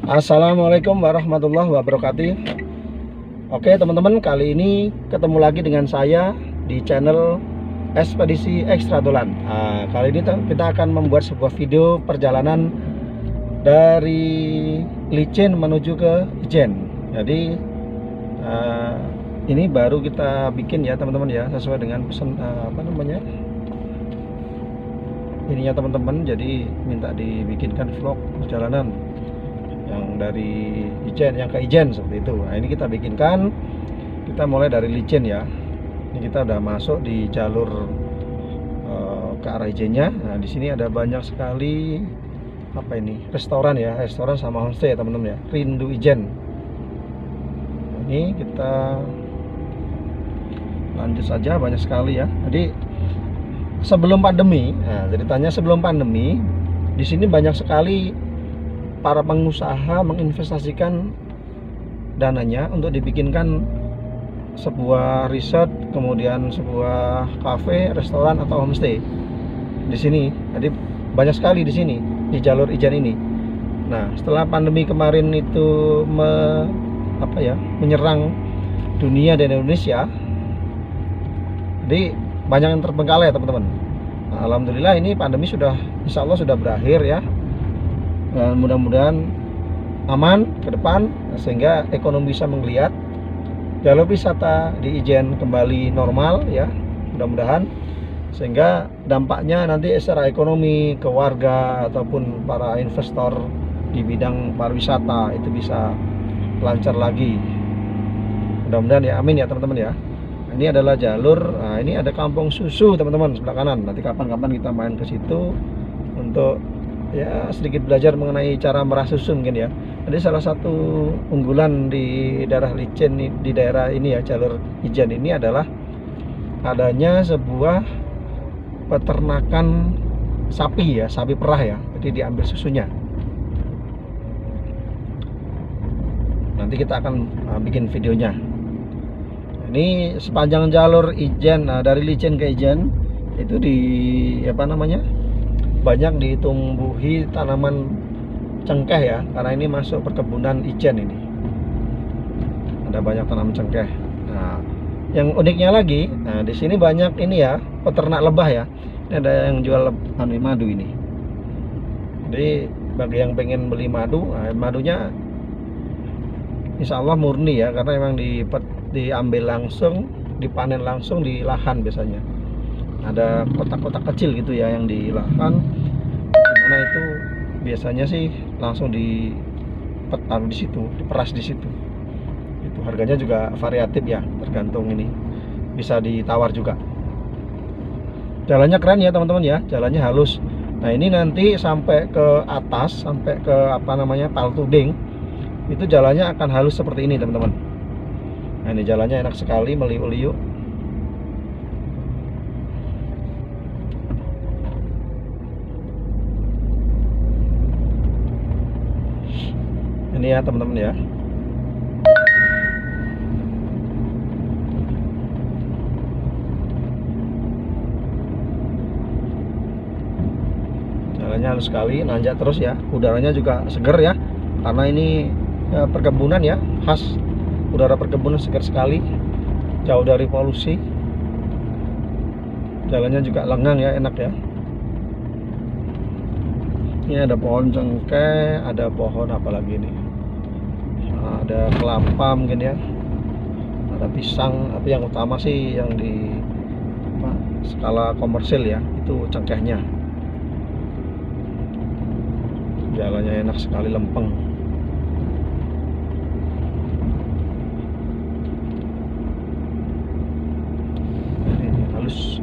Assalamualaikum warahmatullahi wabarakatuh. Oke teman-teman, kali ini ketemu lagi dengan saya di channel Ekspedisi Ekstra Dolan. Kali ini kita akan membuat sebuah video perjalanan dari Licin menuju ke Ijen. Jadi ini baru kita bikin ya teman-teman ya, sesuai dengan pesan ininya teman-teman. Jadi minta dibikinkan vlog perjalanan yang dari Ijen, yang ke Ijen seperti itu. Nah ini kita bikinkan, kita mulai dari Licin ya. Ini kita udah masuk di jalur ke arah Ijennya. Nah di sini ada banyak sekali restoran ya, restoran sama homestay ya teman-teman ya. Rindu Ijen. Nah, ini kita lanjut saja, banyak sekali ya. Jadi sebelum pandemi, nah ceritanya sebelum pandemi di sini banyak sekali para pengusaha menginvestasikan dananya untuk dibikinkan sebuah resort, kemudian sebuah kafe, restoran atau homestay di sini. Jadi banyak sekali di sini di jalur Ijen ini. Nah, setelah pandemi kemarin itu menyerang dunia dan Indonesia, jadi banyak yang terbengkalai ya teman-teman. Nah, alhamdulillah ini pandemi sudah, insya Allah sudah berakhir ya. Dan mudah-mudahan aman ke depan sehingga ekonomi bisa menggeliat, jalur wisata di Ijen kembali normal ya, mudah-mudahan, sehingga dampaknya nanti secara ekonomi ke warga ataupun para investor di bidang pariwisata itu bisa lancar lagi, mudah-mudahan ya, amin ya teman-teman ya. Ini adalah jalur, nah ini ada Kampung Susu teman-teman sebelah kanan. Nanti kapan-kapan kita main ke situ untuk ya sedikit belajar mengenai cara merah susu mungkin ya. Jadi salah satu unggulan di daerah Licin, di daerah ini ya, jalur Ijen ini adalah adanya sebuah peternakan sapi ya, sapi perah ya. Jadi diambil susunya. Nanti kita akan bikin videonya. Ini sepanjang jalur Ijen, nah dari Licin ke Ijen itu di banyak ditumbuhi tanaman cengkeh ya, karena ini masuk perkebunan Ijen ini. Ada banyak tanaman cengkeh. Nah, yang uniknya lagi, nah di sini banyak ini ya, peternak lebah ya. Ini ada yang jual madu ini. Jadi bagi yang pengen beli madu, nah, madunya insya Allah murni ya, karena memang diambil langsung, dipanen langsung di lahan biasanya. Ada kotak-kotak kecil gitu ya yang di lahan, dimana itu biasanya sih langsung ditaruh di situ, diperas di situ. Itu harganya juga variatif ya, tergantung ini, bisa ditawar juga. Jalannya keren ya teman-teman ya, jalannya halus. Nah ini nanti sampai ke atas, sampai ke Paltuding, itu jalannya akan halus seperti ini teman-teman. Nah ini jalannya enak sekali, meliuk-liuk. Ini ya teman-teman ya. Jalannya halus sekali, nanjak terus ya. Udaranya juga seger ya, karena ini ya, perkebunan ya, khas udara perkebunan, segar sekali, jauh dari polusi. Jalannya juga lengang ya, enak ya. Ini ada pohon cengkeh, ada pohon apa lagi nih? Nah, ada kelapa mungkin ya. Ada pisang, tapi yang utama sih yang di skala komersil ya, itu cengkehnya. Jalannya enak sekali, lempeng. Ini halus.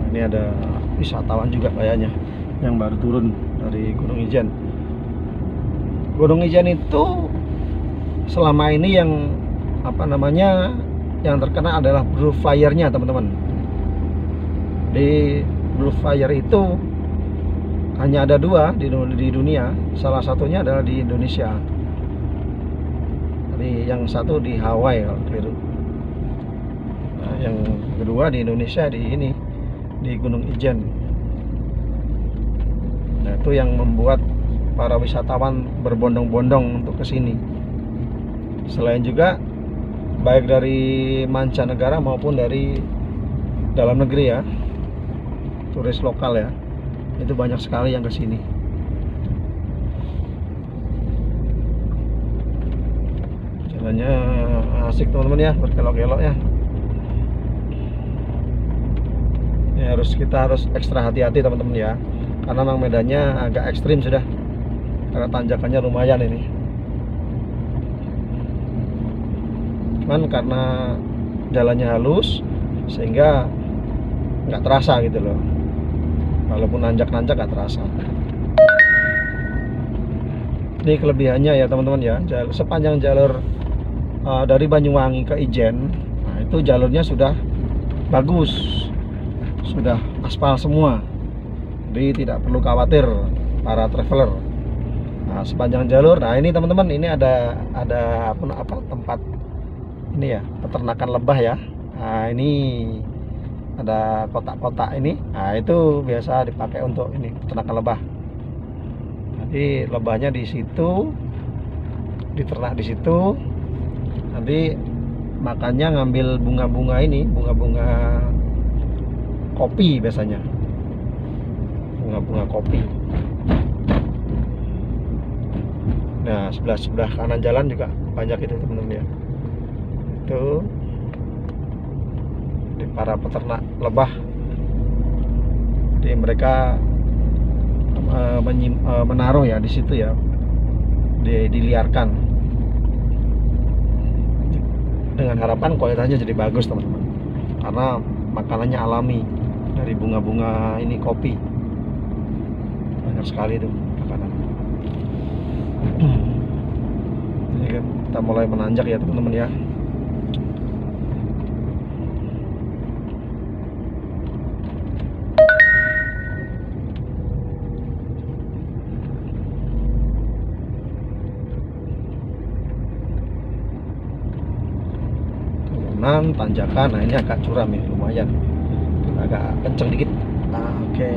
Ini ada wisatawan juga kayaknya yang baru turun dari Gunung Ijen. Gunung Ijen itu selama ini yang yang terkenal adalah blue flyernya teman-teman. Jadi Blue Fire itu hanya ada 2 di dunia. Salah satunya adalah di Indonesia. Jadi yang satu di Hawaii kalau keliru. Nah, yang kedua di Indonesia di Gunung Ijen. Nah, itu yang membuat para wisatawan berbondong-bondong untuk ke sini. Selain juga baik dari mancanegara maupun dari dalam negeri ya, turis lokal ya, itu banyak sekali yang ke sini. Jalannya asik teman-teman ya, berkelok-kelok ya. Kita harus ekstra hati-hati teman-teman ya, karena memang medannya agak ekstrim sudah, karena tanjakannya lumayan ini. Cuman karena jalannya halus sehingga nggak terasa gitu loh, walaupun nanjak-nanjak nggak terasa. Ini kelebihannya ya teman-teman ya, sepanjang jalur dari Banyuwangi ke Ijen, nah itu jalurnya sudah bagus, sudah aspal semua, jadi tidak perlu khawatir para traveler. Nah, sepanjang jalur, nah ini teman-teman, ini ada apa tempat ini ya, peternakan lebah ya. Nah ini ada kotak-kotak ini, nah itu biasa dipakai untuk ini peternakan lebah. Jadi lebahnya di situ, diternak di situ, nanti makannya ngambil bunga-bunga ini, bunga-bunga kopi biasanya, bunga-bunga kopi. Nah sebelah kanan jalan juga banyak itu teman-teman ya, itu di para peternak lebah. Jadi mereka menaruh ya di situ ya, diliarkan dengan harapan kualitasnya jadi bagus teman-teman, karena makanannya alami dari bunga-bunga ini kopi. Banyak sekali itu makanan. Ini kan kita mulai menanjak ya teman-teman ya. Tanjakan, nah ini agak curam ya, lumayan, agak kenceng dikit. Oke.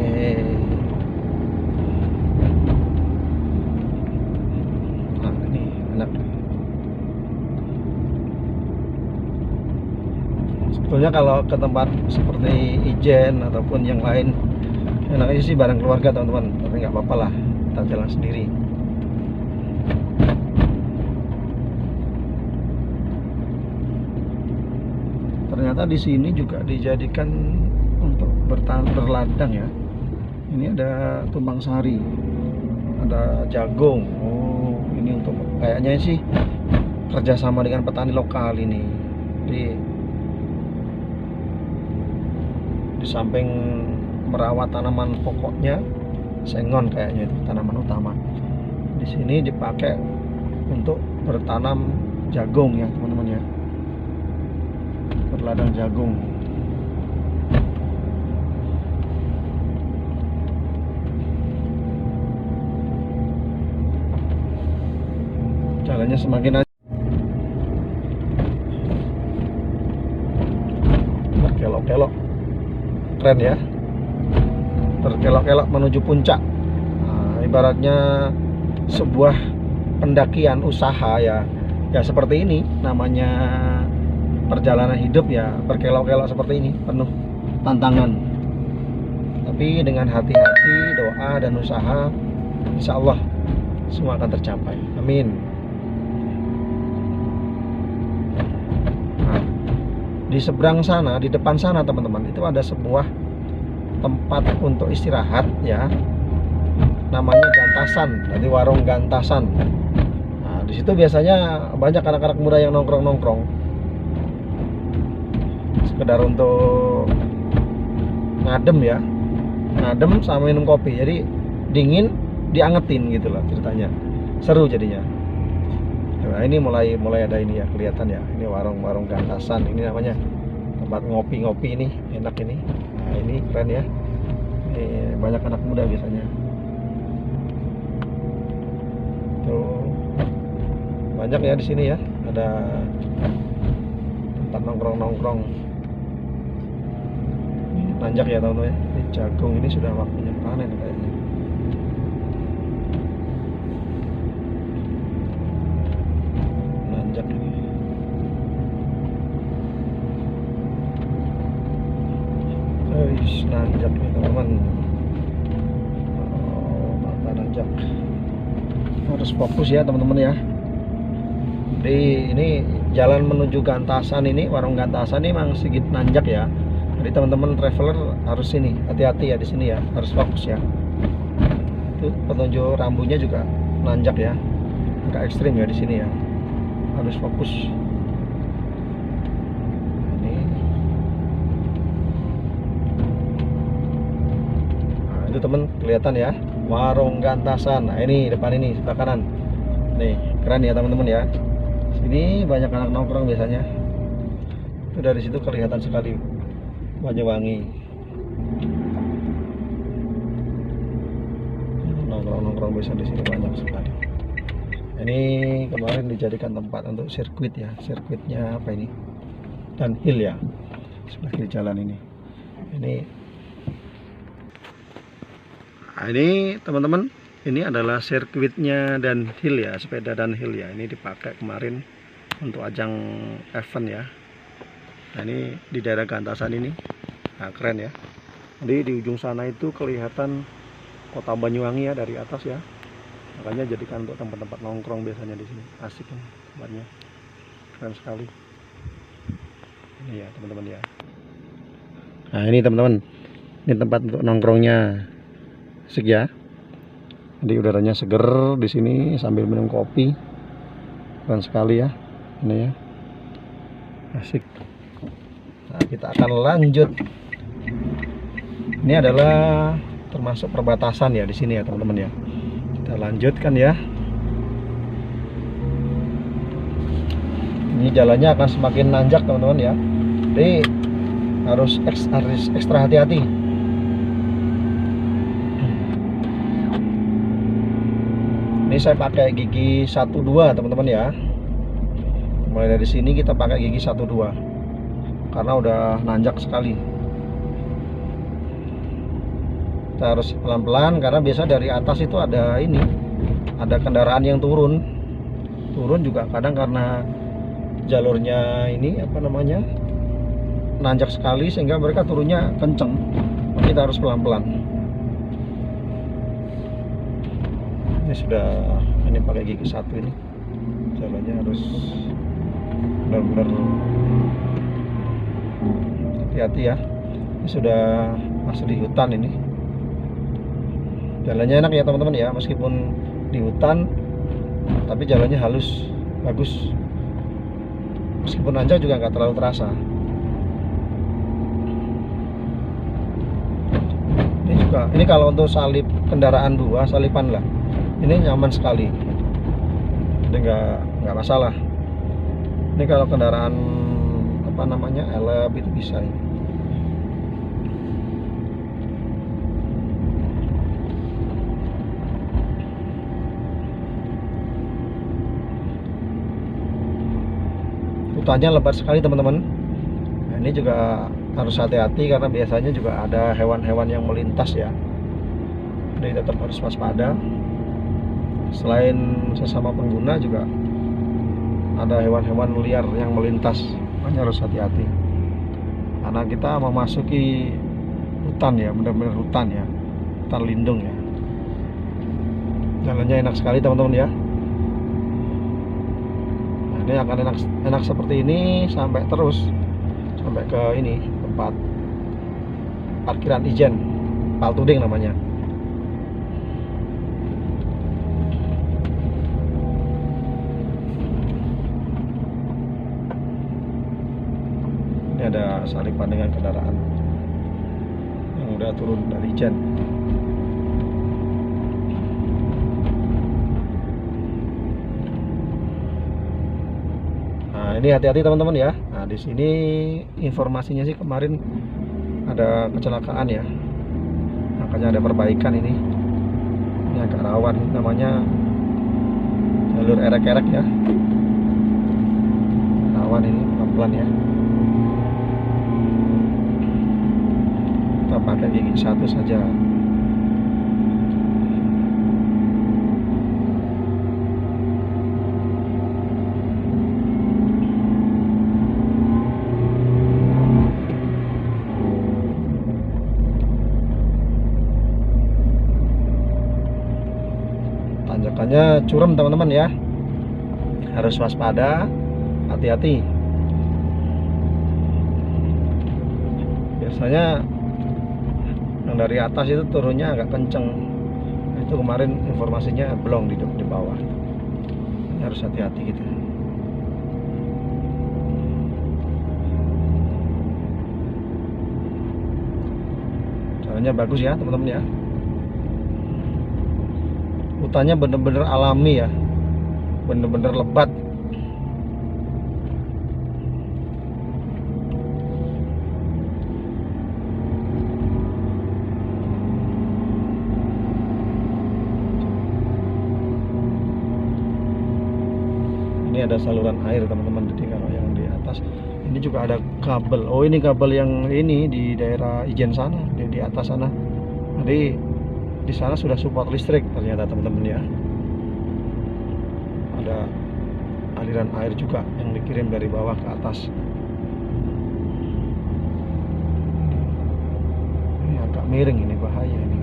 Nah ini enak. Sebetulnya kalau ke tempat seperti Ijen ataupun yang lain, enaknya sih bareng keluarga teman-teman, tapi nggak apa-apa lah, kita jalan sendiri. Ternyata di sini juga dijadikan untuk berladang ya. Ini ada tumpang sari, ada jagung. Oh, ini untuk kayaknya sih kerjasama dengan petani lokal ini. Di samping merawat tanaman pokoknya, sengon kayaknya itu tanaman utama. Di sini dipakai untuk bertanam jagung ya teman-teman ya. Berladang jagung. Jalannya semakin berkelok-kelok, keren ya, berkelok-kelok menuju puncak. Nah, ibaratnya sebuah pendakian usaha ya, seperti ini namanya. Perjalanan hidup ya, berkelok-kelok seperti ini, penuh tantangan. Tapi dengan hati-hati, doa dan usaha, insya Allah semua akan tercapai. Amin. Nah, di seberang sana, di depan sana teman-teman, itu ada sebuah tempat untuk istirahat ya, namanya Gantasan. Jadi warung Gantasan. Nah, di situ biasanya banyak anak-anak muda yang nongkrong-nongkrong, sekedar untuk ngadem ya, ngadem sama minum kopi. Jadi dingin diangetin gitu loh ceritanya, seru jadinya. Nah ini mulai ada ini ya, kelihatan ya, ini warung Gantasan. Ini namanya tempat ngopi-ngopi, ini enak ini. Nah ini keren ya. Banyak anak muda biasanya. Tuh banyak ya di sini ya, ada tempat nongkrong. Ini nanjak ya teman-teman ya. Ini jagung ini sudah waktunya panen kayaknya. Nanjak ini. Nanjak nih teman-teman. Mata nanjak. Harus fokus ya teman-teman ya. Jadi ini jalan menuju Gantasan ini, warung Gantasan ini memang sedikit nanjak ya. Jadi teman-teman traveler harus ini hati-hati ya di sini ya, harus fokus ya. Itu petunjuk rambunya juga nanjak ya, agak ekstrim ya di sini ya, harus fokus. Ini, nah, itu teman kelihatan ya, warung Gantasan. Nah ini depan ini sebelah kanan, nih keren ya teman-teman ya. Sini banyak anak nongkrong biasanya. Itu dari situ kelihatan sekali Banyuwangi. Nongkrong biasa di sini banyak sekali. Ini kemarin dijadikan tempat untuk sirkuit ya, sirkuitnya apa ini? Downhill ya. Sebelah kiri jalan ini. Nah, ini teman-teman, ini adalah sirkuitnya downhill ya, sepeda downhill ya. Ini dipakai kemarin untuk ajang event ya. Nah ini di daerah Gantasan ini, nah keren ya. Jadi di ujung sana itu kelihatan kota Banyuwangi ya dari atas ya. Makanya jadikan untuk tempat-tempat nongkrong biasanya di sini. Asik ya tempatnya, keren sekali. Ini ya teman-teman ya. Nah ini teman-teman, ini tempat untuk nongkrongnya, asik ya. Jadi udaranya seger di sini sambil minum kopi, keren sekali ya. Ini ya, asik. Nah, kita akan lanjut. Ini adalah termasuk perbatasan ya di sini ya teman-teman ya. Kita lanjutkan ya. Ini jalannya akan semakin nanjak teman-teman ya. Jadi harus ekstra hati-hati. Ini saya pakai gigi 12 teman-teman ya. Mulai dari sini kita pakai gigi 12 karena udah nanjak sekali. Kita harus pelan-pelan karena biasa dari atas itu ada ini, ada kendaraan yang turun juga kadang karena jalurnya ini apa namanya nanjak sekali sehingga mereka turunnya kenceng. Kita harus pelan-pelan. Ini sudah, ini pakai gigi 1 ini, jalannya harus benar-benar hati-hati ya. Ini sudah masuk di hutan ini. Jalannya enak ya teman-teman ya, meskipun di hutan tapi jalannya halus, bagus. Meskipun nanjak juga nggak terlalu terasa. Ini juga, ini kalau untuk salip kendaraan 2, salipan lah, ini nyaman sekali. Jadi nggak masalah. Ini kalau kendaraan apa namanya elep itu bisa ini. Hutannya lebat sekali teman-teman. Nah, ini juga harus hati-hati karena biasanya juga ada hewan-hewan yang melintas ya. Jadi tetap harus waspada. Selain sesama pengguna juga ada hewan-hewan liar yang melintas, makanya harus hati-hati. Karena kita memasuki hutan ya, benar-benar hutan ya, hutan lindung ya. Jalannya enak sekali teman-teman ya. Nah, ini akan enak seperti ini sampai terus sampai ke ini tempat parkiran Ijen, Paltuding namanya. Ini ada salipan dengan kendaraan yang udah turun dari Ijen. Nah, ini hati-hati teman-teman ya. Nah, di sini informasinya sih kemarin ada kecelakaan ya. makanya ada perbaikan ini agak rawan, namanya jalur erek-erek ya, rawan ini, pelan-pelan ya. Kita pakai gigi satu saja. Tanjakannya curam teman-teman ya, harus waspada, hati-hati. Biasanya yang dari atas itu turunnya agak kenceng, itu kemarin informasinya belum di bawah. Ini harus hati-hati gitu. Caranya bagus ya teman-teman ya. Hutannya bener-bener alami ya, bener-bener lebat. Ini ada saluran air teman-teman, jadi kalau yang di atas ini juga ada kabel. Oh, ini kabel yang ini di daerah Ijen sana, di atas sana. Jadi di sana sudah support listrik ternyata teman-teman ya. Ada aliran air juga yang dikirim dari bawah ke atas. Ini agak miring, ini bahaya ini.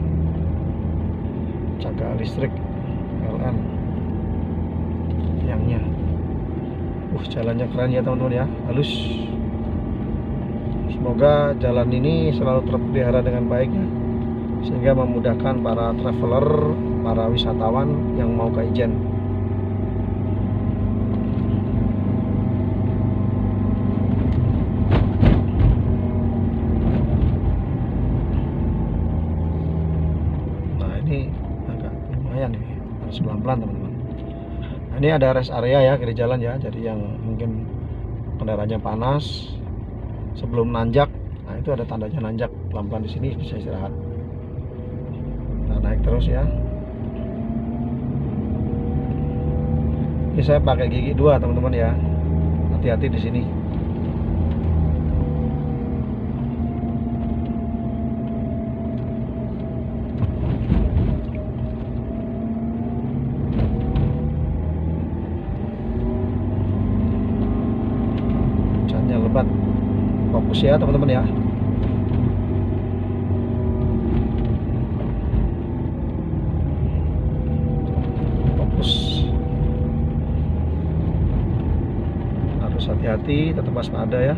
Jaga listrik LN tiangnya. Jalannya keren ya teman-teman ya, halus. Semoga jalan ini selalu terpelihara dengan baik ya, sehingga memudahkan para traveler, para wisatawan yang mau ke Ijen. Nah ini agak lumayan nih, harus pelan-pelan teman-teman. Ini ada rest area ya kiri jalan ya, jadi yang mungkin kendaraannya panas sebelum nanjak, nah itu ada tandanya nanjak, pelan-pelan di sini bisa istirahat. Nah, naik terus ya. Ini saya pakai gigi 2 teman-teman ya, hati-hati di sini. Lebat, fokus ya teman-teman ya. Fokus, harus hati-hati, tetap waspada ya.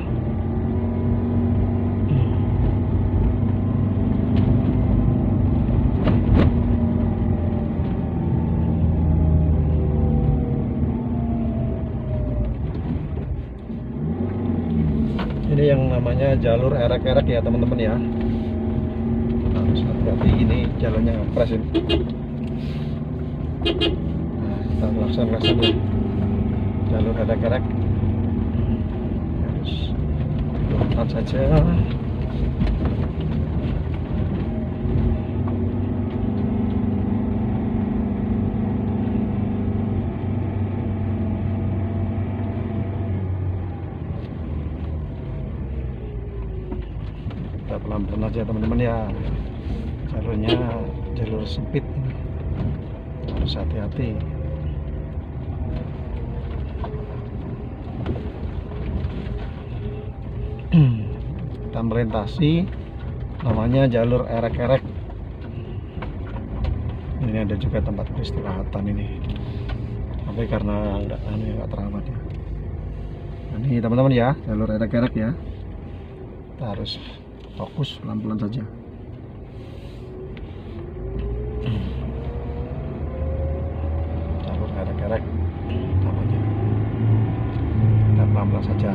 Ini yang namanya jalur erek-erek ya teman-teman ya, harus hati-hati, ini jalannya ngepres ini. Nah, kita laksanakan nih jalur erek-erek, harus pelan saja. Pelan-pelan aja teman-teman ya, jalurnya jalur sempit ini, harus hati-hati. Kita melintasi namanya jalur erek-erek. Ini ada juga tempat peristirahatan ini, tapi karena nggak terawat ya. Nah, ini teman-teman ya, jalur erek-erek ya, kita harus fokus, pelan-pelan saja. Jalur erek-erek namanya, kita pelan-pelan saja.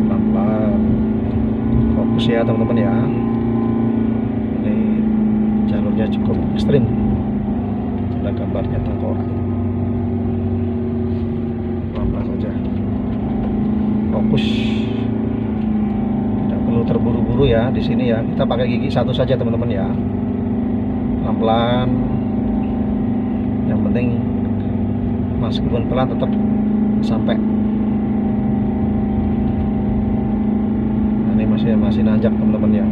Pelan-pelan, fokus ya teman-teman ya. Jalurnya cukup ekstrim, ada gambarnya tengkorak. Pelan-pelan saja, fokus, tidak perlu terburu-buru ya di sini ya. Kita pakai gigi satu saja teman-teman ya, pelan-pelan. Yang penting meskipun pelan tetap sampai. Nah, ini masih nanjak teman-teman ya.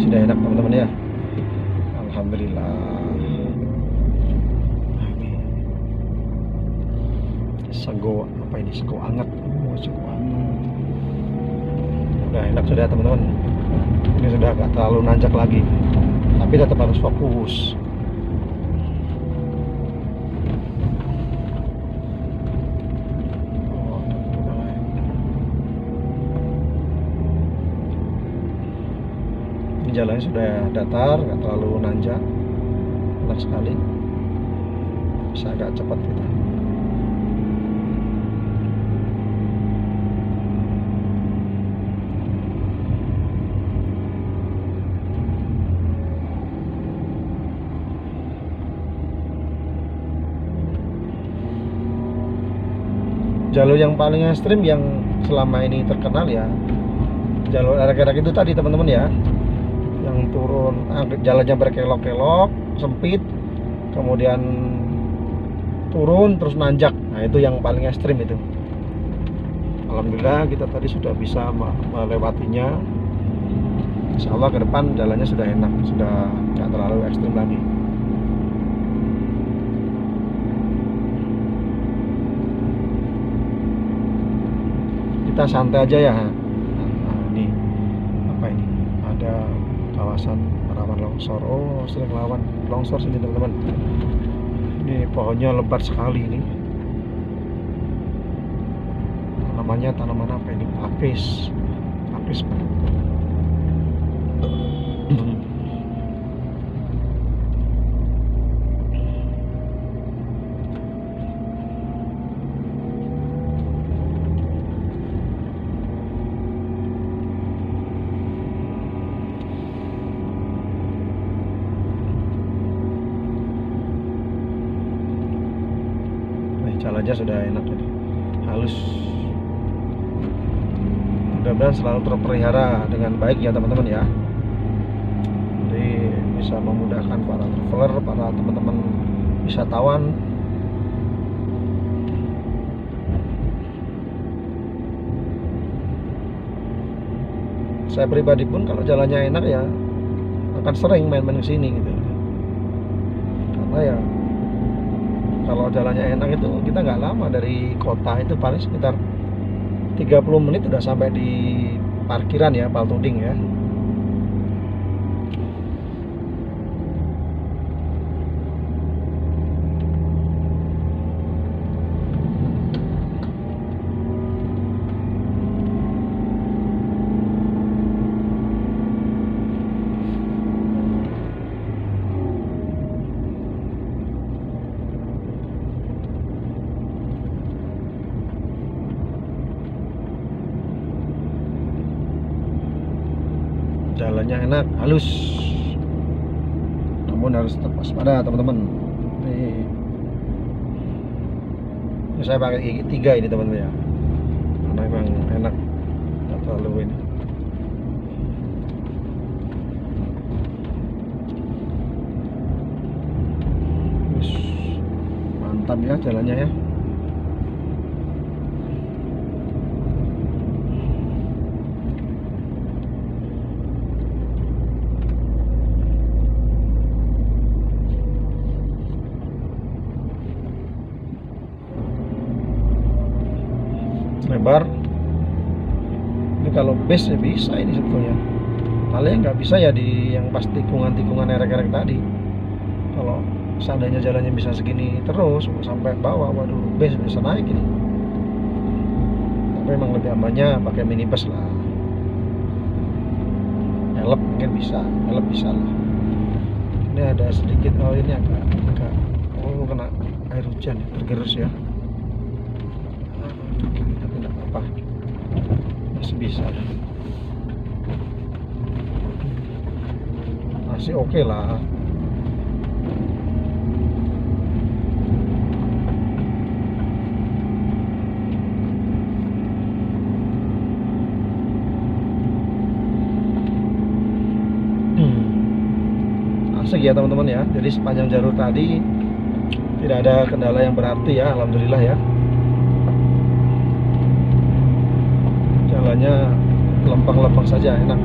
Sudah enak teman-teman ya, alhamdulillah. Nah, ini sego apa ini, sego anget. Sego anget udah enak sudah teman-teman. Ini sudah agak terlalu nanjak lagi, tapi tetap harus fokus. Jalannya sudah datar, nggak terlalu nanjak, enak sekali, bisa agak cepat kita. Jalur yang paling ekstrim yang selama ini terkenal ya jalur erek-erek itu tadi teman-teman ya, yang turun jalannya berkelok-kelok, sempit, kemudian turun terus nanjak. Nah itu yang paling ekstrim itu. Alhamdulillah kita tadi sudah bisa melewatinya. Insya Allah ke depan jalannya sudah enak, sudah nggak terlalu ekstrim lagi. Kita santai aja ya. Nah, ini apa ini, ada kawasan rawan longsor. Oh, sering lawan longsor sini teman-teman. Ini pohonnya lebat sekali ini. Namanya tanaman apa ini? Apis. Apis. Jalannya sudah enak ini, halus. Mudah-mudahan selalu terpelihara dengan baik ya teman-teman ya. Jadi bisa memudahkan para traveler, para teman-teman wisatawan. Saya pribadi pun kalau jalannya enak ya akan sering main-main ke sini gitu. Karena ya kalau jalannya enak itu kita nggak lama dari kota, itu paling sekitar 30 menit udah sampai di parkiran ya, Paltuding ya. Jalannya enak, halus, namun harus tetap waspada teman-teman. Ini saya pakai gigi 3 ini teman-teman ya, karena memang enak, nggak terlalu ini. Mantap ya jalannya ya. Lebar. Ini kalau base ya bisa ini sebetulnya. Paling nggak bisa ya di yang pas tikungan-tikungan erek-erek tadi. Kalau seandainya jalannya bisa segini terus sampai bawah, waduh, base bisa naik ini. Tapi memang lebih amannya pakai minibus lah. Elep mungkin bisa, elep bisa lah. Ini ada sedikit, oh ini agak oh kena air hujan ya, tergerus ya. Tapi nggak apa-apa, masih bisa, masih oke lah. Asik ya teman-teman ya. Jadi sepanjang jalur tadi tidak ada kendala yang berarti ya, alhamdulillah ya. Jalannya lempeng-lempeng saja, enak.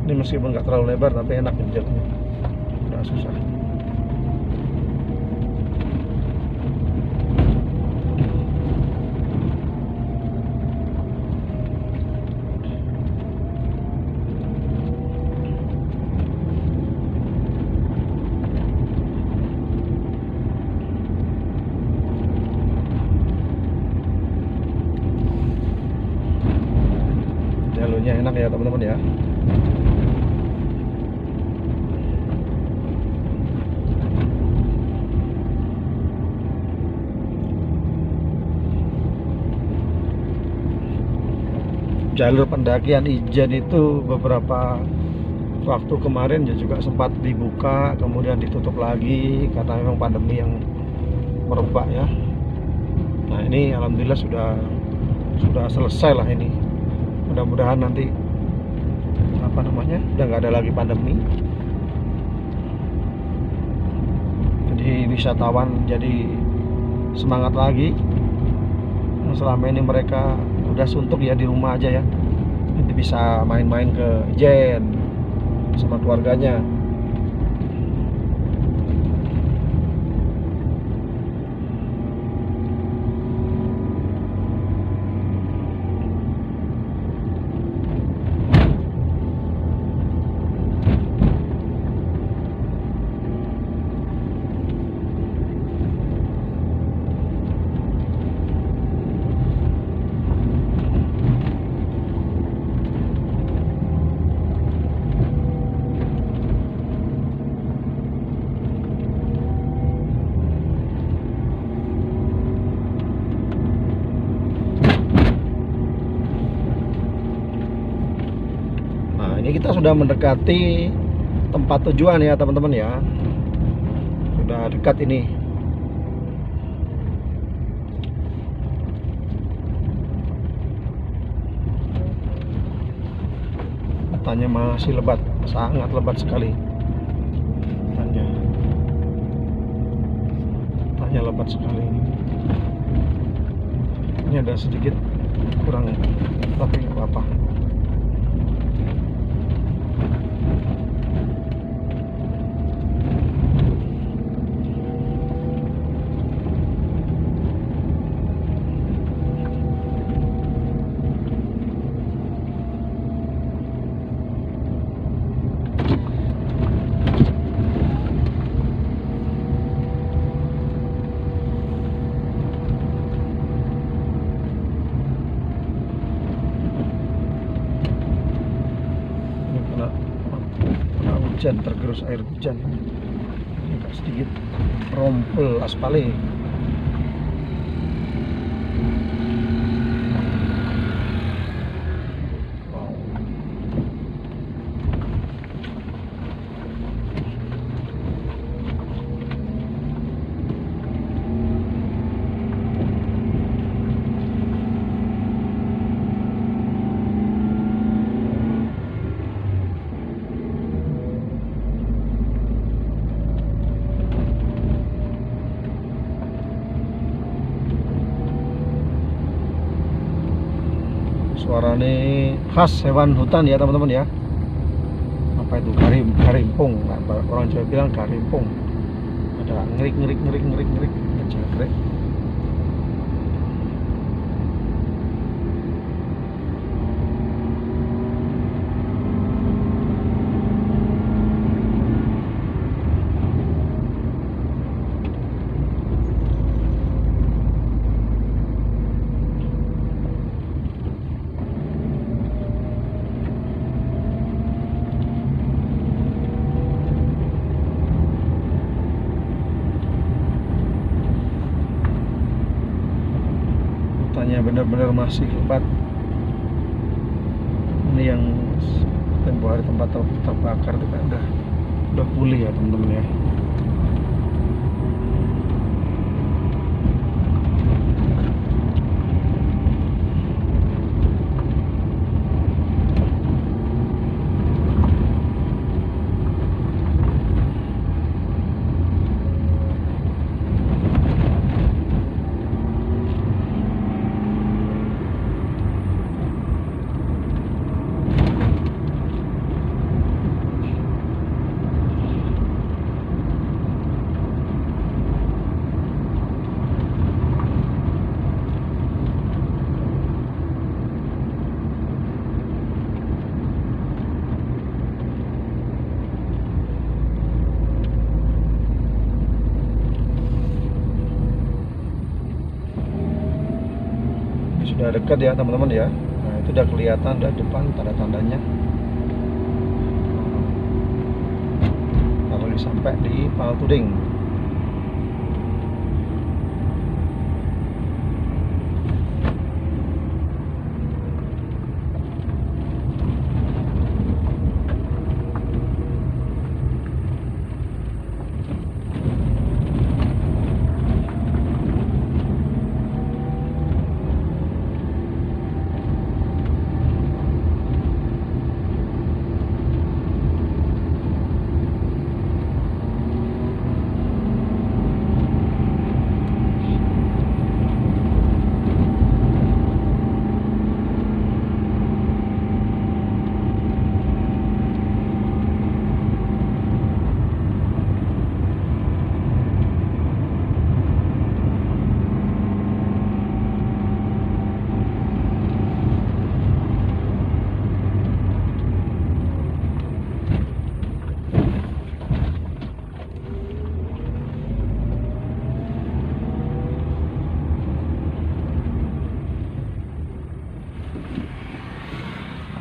Ini meskipun nggak terlalu lebar tapi enak nih jalannya, nggak susah. Jalurnya enak ya teman-teman ya. Jalur pendakian Ijen itu beberapa waktu kemarin ya juga sempat dibuka, kemudian ditutup lagi karena memang pandemi yang merebak ya. Nah ini alhamdulillah sudah selesai lah ini. Mudah-mudahan nanti udah nggak ada lagi pandemi. Jadi wisatawan jadi semangat lagi. Selama ini mereka udah suntuk ya di rumah aja ya, nanti bisa main-main ke Ijen sama keluarganya. Ini kita sudah mendekati tempat tujuan ya teman-teman ya. Sudah dekat ini. Hutannya masih lebat, sangat lebat sekali. Hutannya lebat sekali. Ini ada sedikit kurang, tapi nggak apa-apa. Hujan, tergerus air hujan. Ini agak sedikit rompel aspalnya. Suaranya khas hewan hutan ya teman-teman ya. Apa itu? Karimpung. Orang Jawa bilang karimpung. Ada ngerik jangkrik. hujannya benar-benar masih lebat. Ini yang tempo hari tempat terbakar itu kan udah pulih ya teman-teman ya. Sudah dekat ya teman-teman ya. Nah itu udah kelihatan dari depan tanda-tandanya. Kalau sampai di Paltuding.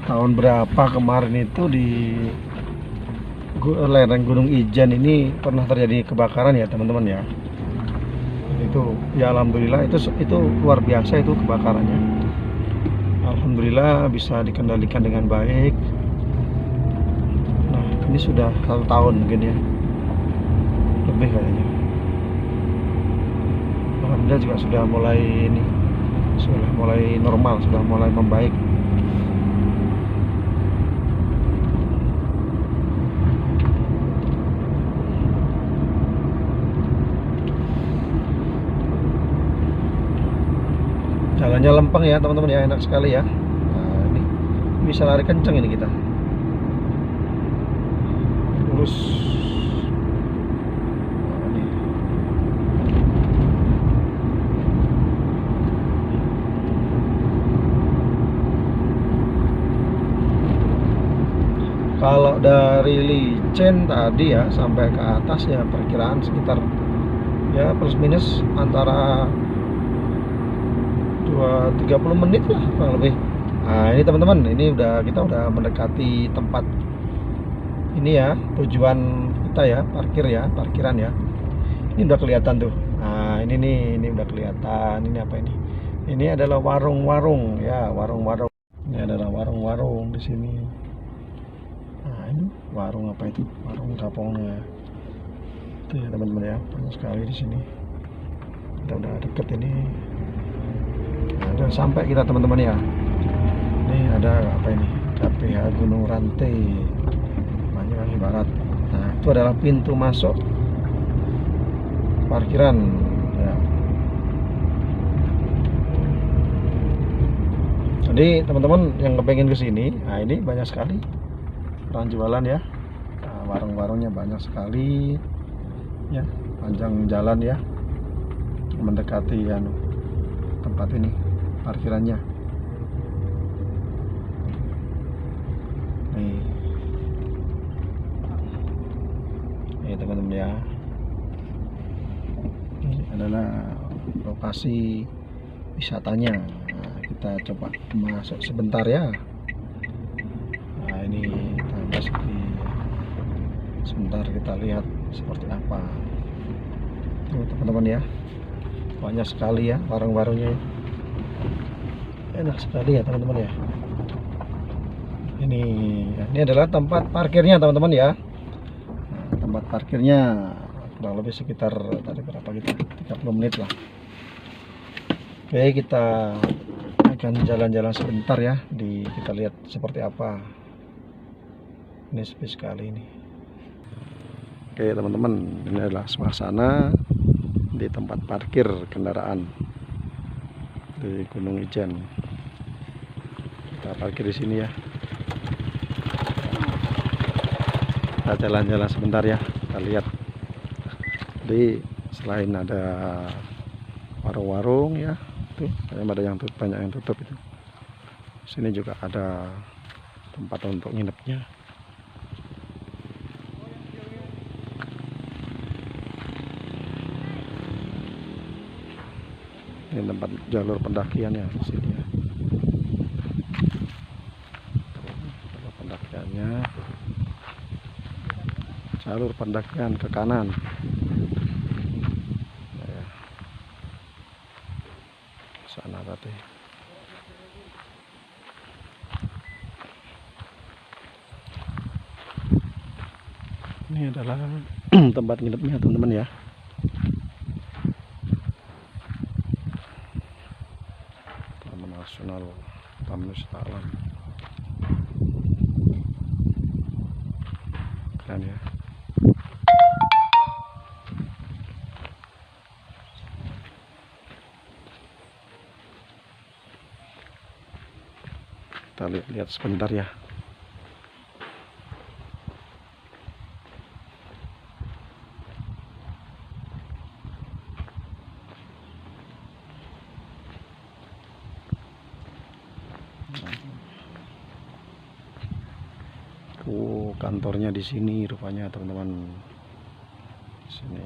Tahun berapa kemarin itu di lereng Gunung Ijen ini pernah terjadi kebakaran ya teman-teman ya. Itu ya alhamdulillah itu luar biasa itu kebakarannya. Alhamdulillah bisa dikendalikan dengan baik. Nah ini sudah 1 tahun mungkin ya, lebih kayaknya. Alhamdulillah juga sudah mulai normal, sudah mulai membaik. Jalannya lempeng ya teman-teman ya, enak sekali ya. Nah, ini bisa lari kenceng ini kita. Lurus. Nah, ini. Kalau dari Licin tadi ya sampai ke atas ya perkiraan sekitar ya plus minus antara 30 menit lah kurang lebih. Nah ini teman-teman, ini kita udah mendekati tempat ini ya, tujuan kita ya, parkiran ya. Ini udah kelihatan tuh. Nah ini udah kelihatan. Ini apa ini? Ini adalah warung-warung ya, warung-warung. Ini adalah warung-warung di sini. Nah ini warung apa itu? Warung Kapongnya. Itu ya teman-teman ya, banyak sekali di sini. Kita udah deket ini. Nah, dan sampai kita teman-teman ya. Ini ada apa ini? KPH Gunung Rantai, Banyuwangi Barat. Nah, itu adalah pintu masuk parkiran ya. Jadi teman-teman yang kepengen ke sini, nah ini banyak sekali orang jualan ya. Nah, warung-warungnya banyak sekali ya, panjang jalan ya, mendekati ya tempat ini parkirannya. Nih teman-teman ya, ini adalah lokasi wisatanya. Nah, kita coba masuk sebentar ya. Nah ini kita masuk sebentar, kita lihat seperti apa. Tuh teman-teman ya, banyak sekali ya warung-warungnya. Enak sekali ya teman-teman ya. Ini adalah tempat parkirnya teman-teman ya. Nah, tempat parkirnya kurang lebih sekitar tadi berapa gitu, 30 menit lah. Oke, kita akan jalan-jalan sebentar ya, kita lihat seperti apa. Ini sepi sekali ini. Oke teman-teman, ini adalah suasana di tempat parkir kendaraan di Gunung Ijen. Kita parkir di sini ya. Kita jalan-jalan sebentar ya, kita lihat. Jadi selain ada warung-warung ya, tuh ada yang tutup, banyak yang tutup itu. Sini juga ada tempat untuk nginepnya. Ini tempat jalur pendakian ya di sini ya. Jalur pendakiannya, jalur pendakian ke kanan. Nah, ya. Sana tadi. Ini adalah tempat nginepnya teman-teman ya. Taman Nasional Taman Wisata Alam. Keren ya. Kita lihat sebentar ya. Kantornya di sini rupanya teman-teman. Sini.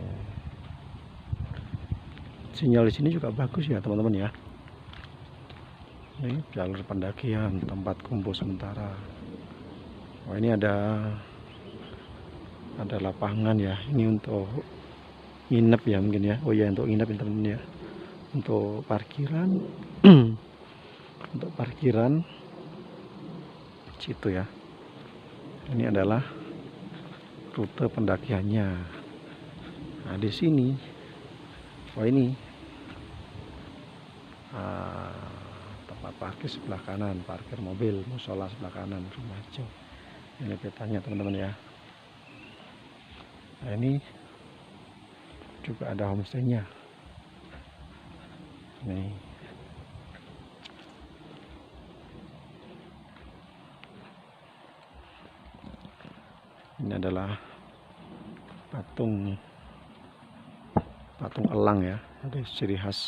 Sinyal di sini juga bagus ya teman-teman ya. Ini jalur pendakian, tempat kumpul sementara. Wah, ini ada lapangan ya. Ini untuk nginep ya mungkin ya. Oh ya, untuk nginep teman-teman ya. Untuk parkiran. Untuk parkiran situ ya. Ini adalah rute pendakiannya. Nah, di sini, wah ini tempat parkir sebelah kanan, parkir mobil, musola sebelah kanan, rumah hijau. Ini petanya teman-teman ya. Nah, ini juga ada homestay-nya. Nih. Ini adalah patung elang ya. Ada ciri khas,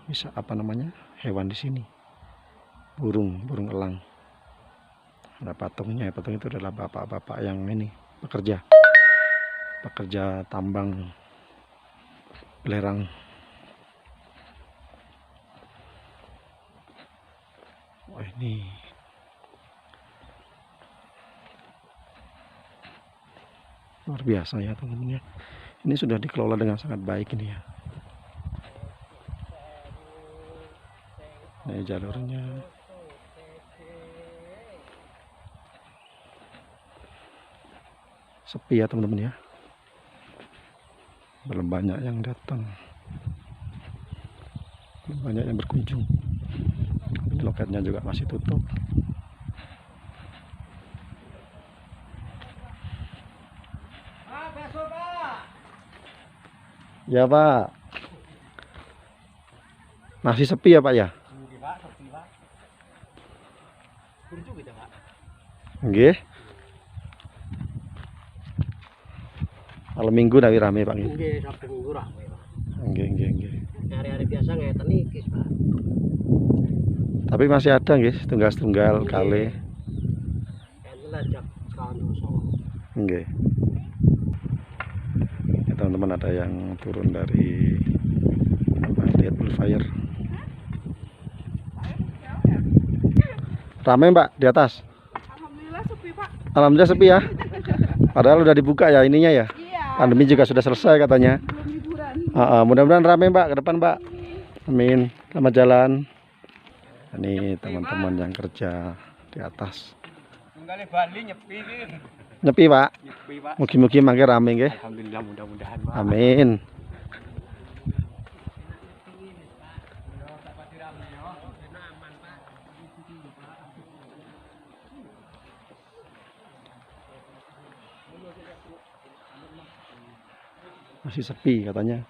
bisa apa namanya, hewan di sini, burung elang. Ada patungnya. Patung itu adalah bapak-bapak yang ini pekerja tambang belerang. Wah, ini luar biasa ya teman-teman ya. Ini sudah dikelola dengan sangat baik ini ya. Ini jalurnya. Sepi ya teman-teman ya. Belum banyak yang datang. Belum banyak yang berkunjung. Loketnya juga masih tutup. Ya Pak. Masih sepi ya Pak ya? Nggih. Malam Minggu tapi rame Pak. Nggih, Sabtu Minggu rame Pak. Nggih. Hari-hari biasa ngeten iki Pak. Tapi masih ada nggih tunggal-tunggal kali. Adalah jak kawan doso. Nggih. Teman-teman ada yang turun dari lihat Blue. Ramai Mbak di atas? Alhamdulillah sepi Pak. Alhamdulillah sepi ya. Padahal udah dibuka ya ininya ya. Iya. Pandemi juga sudah selesai katanya. Belum liburan. Mudah-mudahan ramai Mbak ke depan Mbak. Amin. Selamat jalan. Ini teman-teman yang kerja di atas. Tunggale Bali nyepi iki. Nyepi Pak. Nyepi Pak. Mugi-mugi mangke rame nggih. Alhamdulillah mudah-mudahan Pak. Amin. Masih sepi katanya.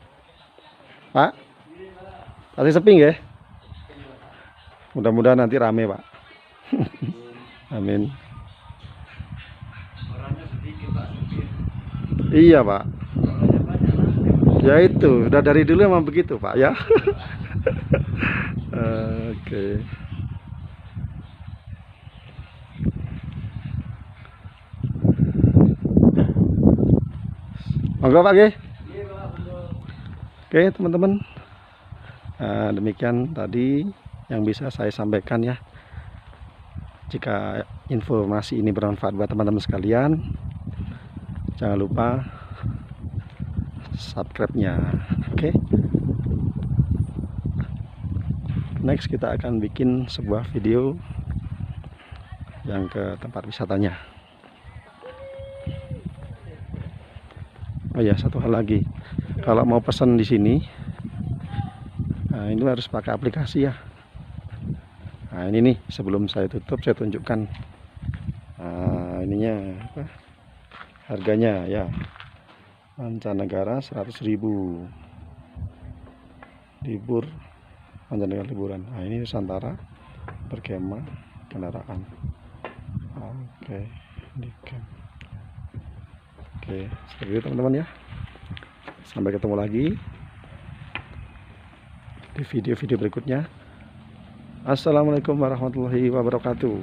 Pak, masih sepi nggih? Mudah-mudahan nanti rame Pak. Amin. Iya Pak. Ya itu, udah dari dulu emang begitu Pak ya. Oke. Monggo Pak nggih. Oke teman-teman, demikian tadi yang bisa saya sampaikan ya. Jika informasi ini bermanfaat buat teman-teman sekalian, jangan lupa subscribe-nya. Oke. Next kita akan bikin sebuah video yang ke tempat wisatanya. Oh ya, satu hal lagi. Kalau mau pesan di sini, nah ini harus pakai aplikasi ya. Nah ini nih, sebelum saya tutup saya tunjukkan. Nah, ininya apa? Harganya ya. Mancanegara 100.000. Libur mancanegara liburan. Nah ini Nusantara berkemah kendaraan. Oke, di camp. Oke, seperti itu teman-teman ya. Sampai ketemu lagi di video-video berikutnya. Assalamualaikum warahmatullahi wabarakatuh.